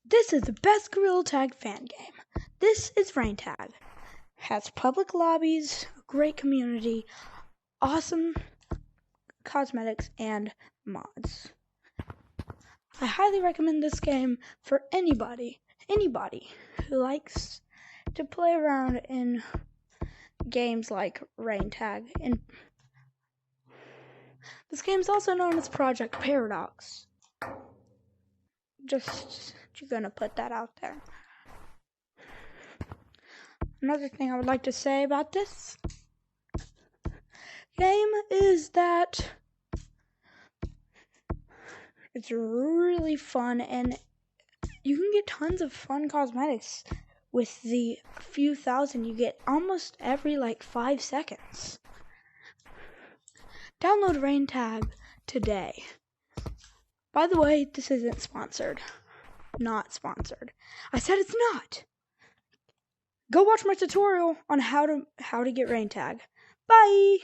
This is the best Gorilla Tag fan game. This is Rain Tag. Has public lobbies, great community, awesome cosmetics, and mods. I highly recommend this game for anybody who likes to play around in games like Rain Tag. And this game is also known as Project Paradox. Just gonna put that out there. Another thing I would like to say about this game is that it's really fun and you can get tons of fun cosmetics with the few thousand you get almost every 5 seconds. Download Rain Tag today. By the way, this isn't sponsored. Not sponsored. I said it's not. Go watch my tutorial on how to get Rain Tag. Bye!